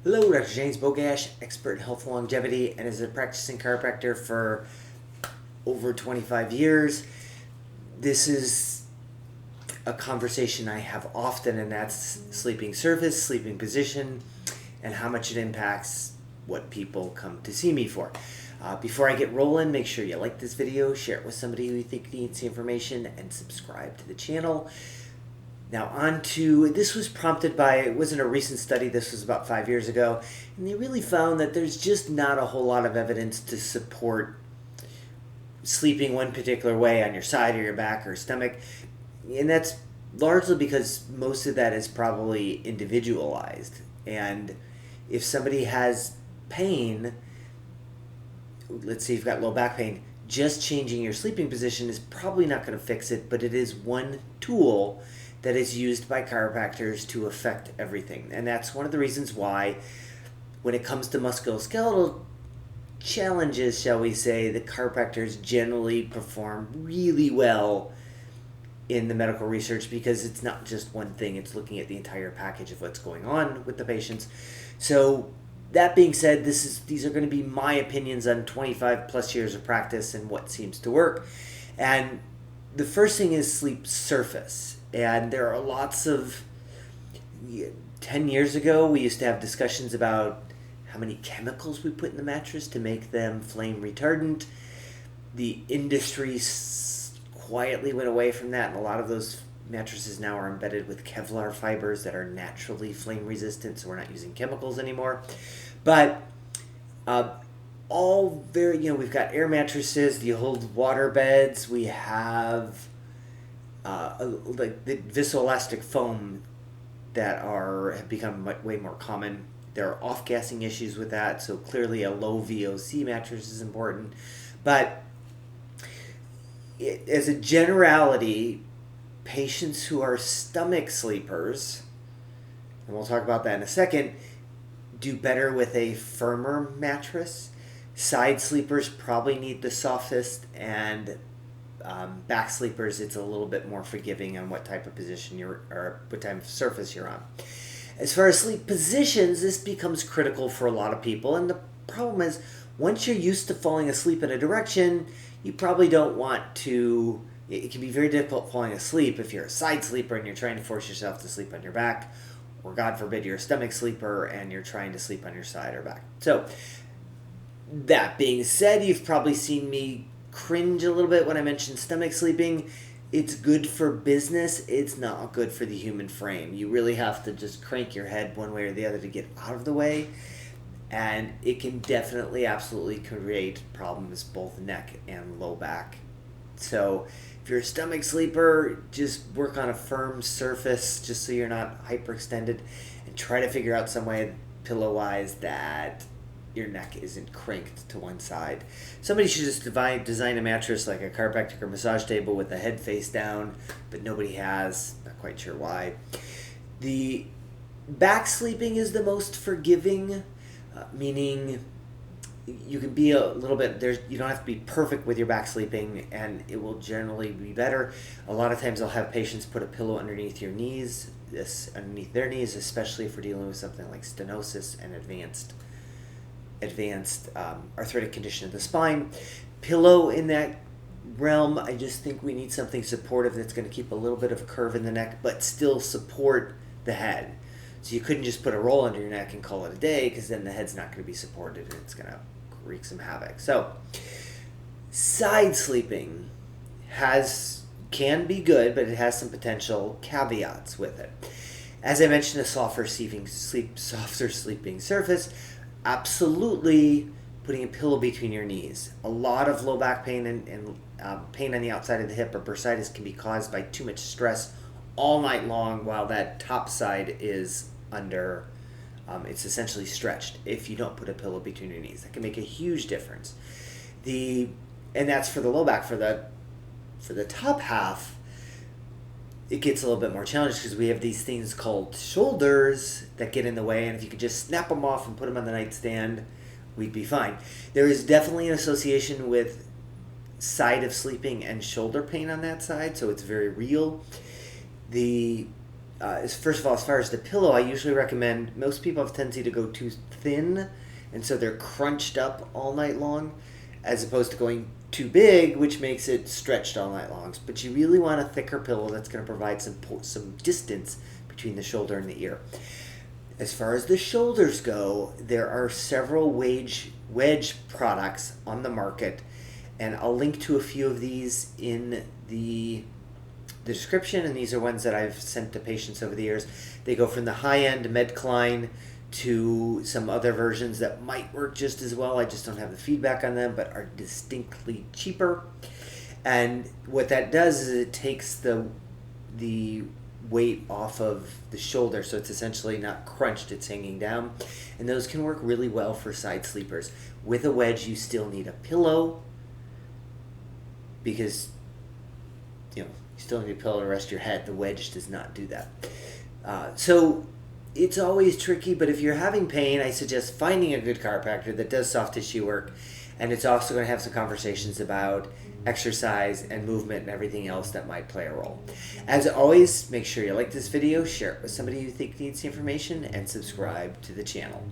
Hello, Dr. James Bogash, expert in health and longevity, and as a practicing chiropractor for over 25 years. This is a conversation I have often, and that's sleeping surface, sleeping position, and how much it impacts what people come to see me for. Before I get rolling, make sure you like this video, share it with somebody who you think needs the information, and subscribe to the channel. Now, on to this was prompted by, it wasn't a recent study, this was about 5 years ago, and they really found that there's just not a whole lot of evidence to support sleeping one particular way on your side or your back or stomach. And that's largely because most of that is probably individualized. And if somebody has pain, let's say you've got low back pain, just changing your sleeping position is probably not going to fix it, but it is one tool that is used by chiropractors to affect everything. And that's one of the reasons why, when it comes to musculoskeletal challenges, shall we say, the chiropractors generally perform really well in the medical research, because it's not just one thing, it's looking at the entire package of what's going on with the patients. So that being said, these are going to be my opinions on 25 plus years of practice and what seems to work. And the first thing is sleep surface. And there are lots of 10 years ago, we used to have discussions about how many chemicals we put in the mattress to make them flame retardant. The industry quietly went away from that, and a lot of those mattresses now are embedded with Kevlar fibers that are naturally flame resistant, so we're not using chemicals anymore. But all very, we've got air mattresses, the old water beds, we have like the viscoelastic foam that have become way more common. There are off-gassing issues with that, so clearly a low VOC mattress is important. But as a generality, patients who are stomach sleepers, and we'll talk about that in a second, do better with a firmer mattress. Side sleepers probably need the softest, and back sleepers, it's a little bit more forgiving on what type of position or what type of surface you're on. As far as sleep positions, this becomes critical for a lot of people, and the problem is, once you're used to falling asleep in a direction, you probably don't want to. It can be very difficult falling asleep if you're a side sleeper and you're trying to force yourself to sleep on your back, or God forbid you're a stomach sleeper and you're trying to sleep on your side or back. So that being said, you've probably seen me cringe a little bit when I mention stomach sleeping. It's good for business. It's not good for the human frame. You really have to just crank your head one way or the other to get out of the way. And it can definitely, absolutely create problems both neck and low back. So if you're a stomach sleeper, just work on a firm surface just so you're not hyperextended, and try to figure out some way, pillow-wise, that your neck isn't cranked to one side. Somebody should just design a mattress like a chiropractic or massage table with the head face down, but nobody has. Not quite sure why. The back sleeping is the most forgiving, meaning you can be a little bit, you don't have to be perfect with your back sleeping, and it will generally be better. A lot of times I'll have patients put a pillow underneath your knees, underneath their knees, especially if we're dealing with something like stenosis and advanced arthritic condition of the spine. Pillow in that realm, I just think we need something supportive that's going to keep a little bit of a curve in the neck, but still support the head. So you couldn't just put a roll under your neck and call it a day, because then the head's not going to be supported and it's going to wreak some havoc. So side sleeping can be good, but it has some potential caveats with it. As I mentioned, a softer sleeping surface. Absolutely putting a pillow between your knees. A lot of low back pain and pain on the outside of the hip or bursitis can be caused by too much stress all night long while that top side is under, it's essentially stretched. If you don't put a pillow between your knees, that can make a huge difference. And that's for the low back. For the top half, it gets a little bit more challenging because we have these things called shoulders that get in the way, and if you could just snap them off and put them on the nightstand, we'd be fine. There is definitely an association with side of sleeping and shoulder pain on that side, so it's very real. first of all, as far as the pillow, I usually recommend, most people have a tendency to go too thin, and so they're crunched up all night long, as opposed to going too big, which makes it stretched all night long. But you really want a thicker pillow that's going to provide some distance between the shoulder and the ear. As far as the shoulders go, there are several wedge products on the market, and I'll link to a few of these in the description, and these are ones that I've sent to patients over the years. They go from the high-end Medcline to some other versions that might work just as well. I just don't have the feedback on them, but are distinctly cheaper. And what that does is it takes the weight off of the shoulder, so it's essentially not crunched, it's hanging down. And those can work really well for side sleepers. With a wedge, you still need a pillow, because you still need a pillow to rest your head. The wedge does not do that. So it's always tricky, but if you're having pain, I suggest finding a good chiropractor that does soft tissue work, and it's also going to have some conversations about exercise and movement and everything else that might play a role. As always, make sure you like this video, share it with somebody you think needs the information, and subscribe to the channel.